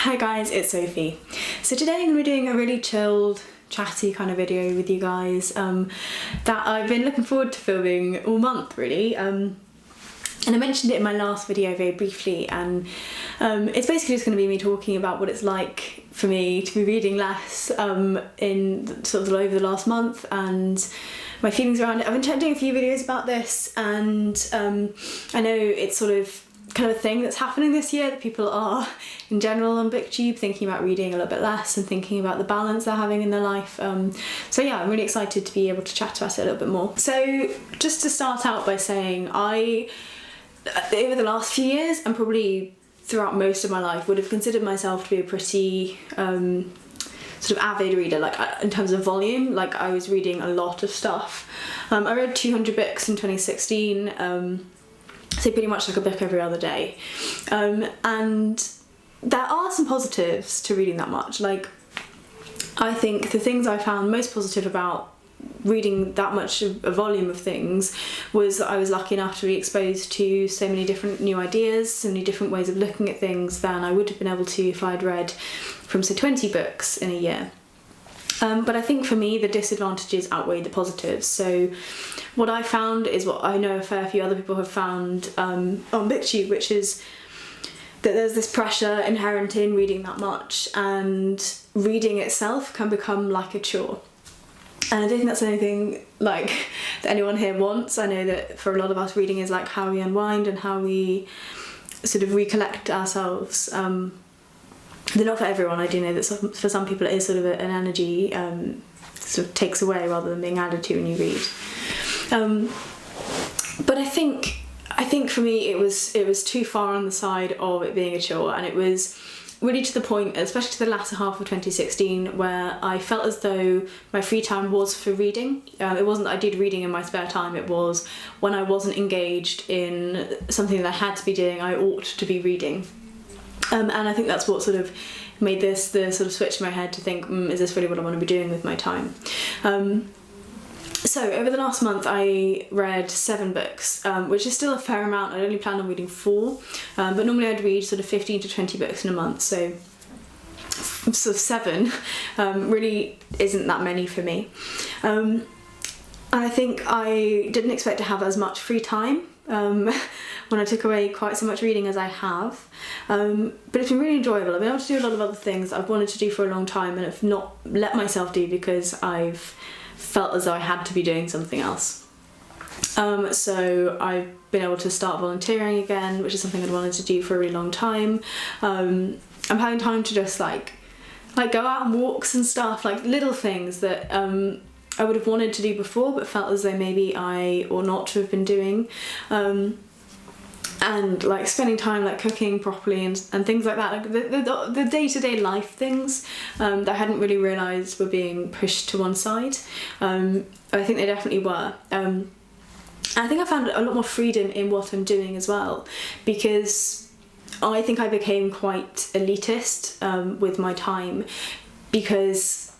Hi guys, it's Sophie. So today I'm going to be doing a really chilled, chatty kind of video with you guys that I've been looking forward to filming all month really. And I mentioned it in my last video very briefly, and it's basically just going to be me talking about what it's like for me to be reading less in sort of over the last month and my feelings around it. I've been doing a few videos about this, and I know it's sort of kind of a thing that's happening this year, that people are in general on BookTube thinking about reading a little bit less and thinking about the balance they're having in their life. So yeah, I'm really excited to be able to chat about it a little bit more. So just to start out by saying, I, over the last few years and probably throughout most of my life, would have considered myself to be a pretty sort of avid reader, like in terms of volume. Like I was reading a lot of stuff. I read 200 books in 2016, so pretty much like a book every other day. And there are some positives to reading that much. Like, I think the things I found most positive about reading that much of a volume of things was that I was lucky enough to be exposed to so many different new ideas, so many different ways of looking at things than I would have been able to if I'd read from say 20 books in a year. But I think for me the disadvantages outweigh the positives. So what I found is what I know a fair few other people have found on BookTube, which is that there's this pressure inherent in reading that much, and reading itself can become like a chore. And I don't think that's anything like that anyone here wants. I know that for a lot of us, reading is like how we unwind and how we sort of recollect ourselves. They're not for everyone. I do know that for some people it is sort of an energy sort of takes away rather than being added to when you read. But I think for me it was too far on the side of it being a chore, and it was really to the point, especially to the latter half of 2016, where I felt as though my free time was for reading. It wasn't that I did reading in my spare time, it was when I wasn't engaged in something that I had to be doing, I ought to be reading. And I think that's what sort of made this the sort of switch in my head to think, is this really what I want to be doing with my time? So over the last month I read 7 books, which is still a fair amount. I only plan on reading 4, but normally I'd read sort of 15 to 20 books in a month, so sort of 7 really isn't that many for me. And I think I didn't expect to have as much free time when I took away quite so much reading as I have, but it's been really enjoyable. I've been able to do a lot of other things that I've wanted to do for a long time and have not let myself do because I've felt as though I had to be doing something else. So I've been able to start volunteering again, which is something I'd wanted to do for a really long time. I'm having time to just like go out on walks and stuff, like little things that I would have wanted to do before but felt as though maybe I ought not to have been doing. And like spending time like cooking properly and things like that, like the day-to-day life things that I hadn't really realised were being pushed to one side. I think they definitely were. I think I found a lot more freedom in what I'm doing as well, because I think I became quite elitist with my time, because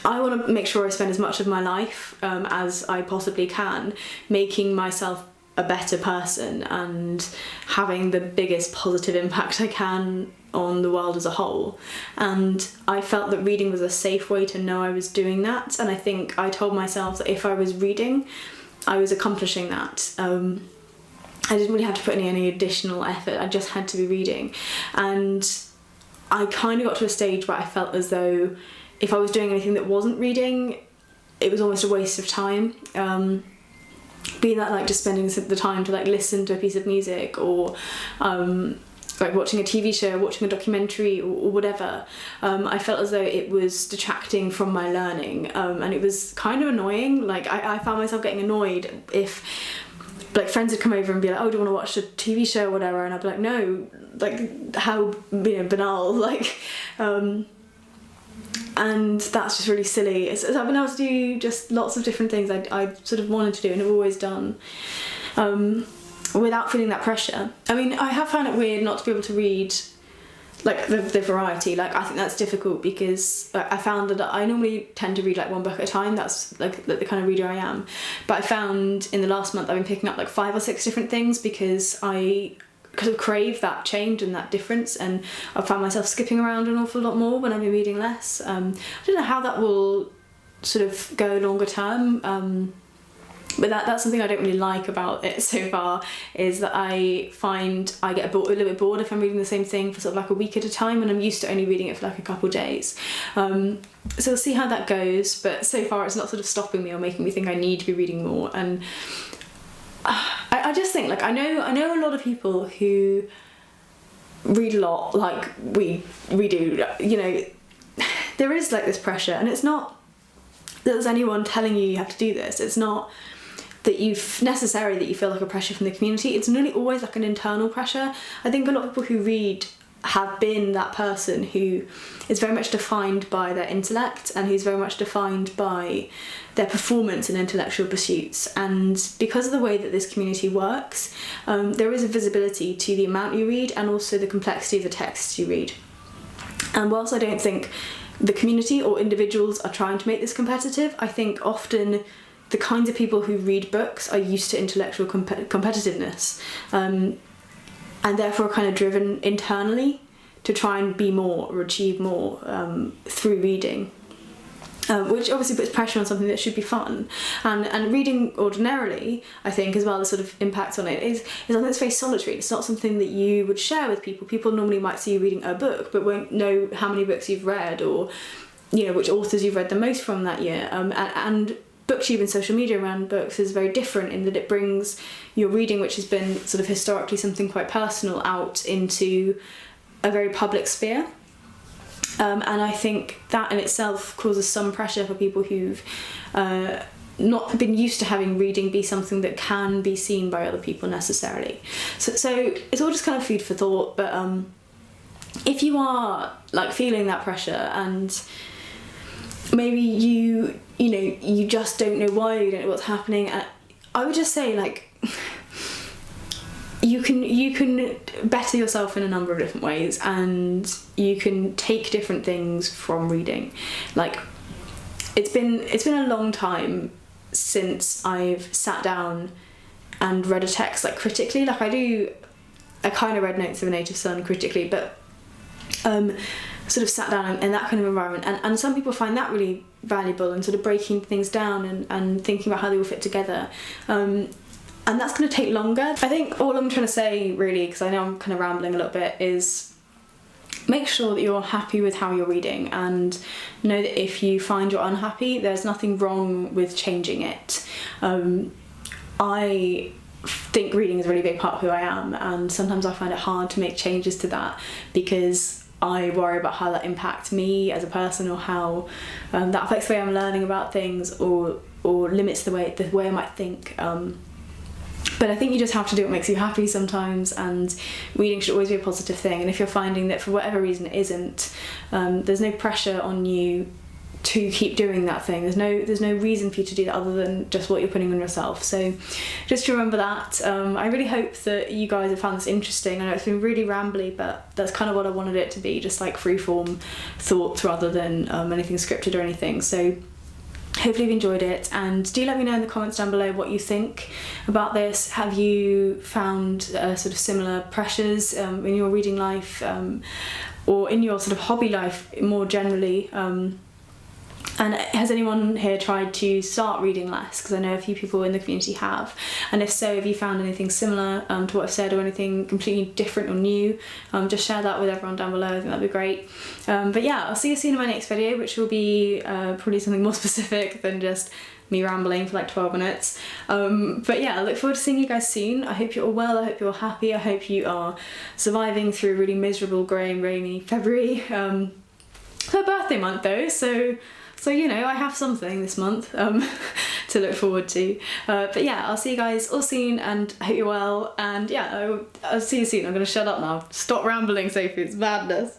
I want to make sure I spend as much of my life as I possibly can making myself a better person and having the biggest positive impact I can on the world as a whole. And I felt that reading was a safe way to know I was doing that, and I think I told myself that if I was reading, I was accomplishing that. I didn't really have to put any additional effort, I just had to be reading. And I kind of got to a stage where I felt as though if I was doing anything that wasn't reading, it was almost a waste of time. Be that like just spending the time to like listen to a piece of music, or like watching a TV show, watching a documentary, or whatever. I felt as though it was detracting from my learning, and it was kind of annoying. Like I found myself getting annoyed if like friends would come over and be like, oh, do you want to watch a TV show or whatever, and I'd be like, no, like how banal, like and that's just really silly. So I've been able to do just lots of different things I sort of wanted to do and have always done, without feeling that pressure. I mean, I have found it weird not to be able to read like the variety. Like I think that's difficult because I found that I normally tend to read like 1 book at a time. That's like the kind of reader I am. But I found in the last month I've been picking up like 5 or 6 different things because I kind of crave that change and that difference, and I find myself skipping around an awful lot more when I've been reading less. I don't know how that will sort of go longer term, but that's something I don't really like about it so far, is that I find I get a little bit bored if I'm reading the same thing for sort of like a week at a time, and I'm used to only reading it for like a couple of days. So we'll see how that goes, but so far it's not sort of stopping me or making me think I need to be reading more. And I just think, like, I know a lot of people who read a lot, like we do, you know. There is like this pressure, and it's not that there's anyone telling you have to do this. It's not that you feel like a pressure from the community. It's nearly always like an internal pressure. I think a lot of people who read have been that person who is very much defined by their intellect, and who's very much defined by their performance in intellectual pursuits. And because of the way that this community works, there is a visibility to the amount you read and also the complexity of the texts you read. And whilst I don't think the community or individuals are trying to make this competitive, I think often the kinds of people who read books are used to intellectual competitiveness, and therefore are kind of driven internally to try and be more or achieve more through reading, which obviously puts pressure on something that should be fun. And reading ordinarily, I think, as well, the sort of impact on it is something that's very solitary. It's not something that you would share with people. People normally might see you reading a book but won't know how many books you've read, or, you know, which authors you've read the most from that year. And booktube and social media around books is very different in that it brings your reading, which has been sort of historically something quite personal, out into a very public sphere. And I think that in itself causes some pressure for people who've not been used to having reading be something that can be seen by other people necessarily. So it's all just kind of food for thought. But if you are like feeling that pressure, and maybe you just don't know why, you don't know what's happening, I would just say, like, you can better yourself in a number of different ways, and you can take different things from reading. Like, it's been a long time since I've sat down and read a text like critically. Like, I kind of read Notes of a Native Son critically, but sort of sat down in that kind of environment, and some people find that really valuable, and sort of breaking things down and thinking about how they all fit together, and that's going to take longer. I think all I'm trying to say, really, because I know I'm kind of rambling a little bit, is make sure that you're happy with how you're reading, and know that if you find you're unhappy, there's nothing wrong with changing it. I think reading is a really big part of who I am, and sometimes I find it hard to make changes to that because I worry about how that impacts me as a person, or how that affects the way I'm learning about things, or limits the way I might think. But I think you just have to do what makes you happy sometimes, and reading should always be a positive thing. And if you're finding that for whatever reason it isn't, there's no pressure on you to keep doing that thing. There's no reason for you to do that other than just what you're putting on yourself. So just remember that. I really hope that you guys have found this interesting. I know it's been really rambly, but that's kind of what I wanted it to be, just like freeform thoughts rather than anything scripted or anything. So hopefully you've enjoyed it, and do let me know in the comments down below what you think about this. Have you found sort of similar pressures in your reading life, or in your sort of hobby life more generally? And has anyone here tried to start reading less? Because I know a few people in the community have. And if so, have you found anything similar to what I've said, or anything completely different or new? Just share that with everyone down below. I think that'd be great. But yeah, I'll see you soon in my next video, which will be probably something more specific than just me rambling for like 12 minutes. But yeah, I look forward to seeing you guys soon. I hope you're all well, I hope you're all happy, I hope you are surviving through a really miserable, grey and rainy February. It's my birthday month though, so you know, I have something this month to look forward to. But yeah, I'll see you guys all soon, and I hope you're well, and yeah, I'll see you soon. I'm gonna shut up now. Stop rambling, Sophie, it's madness.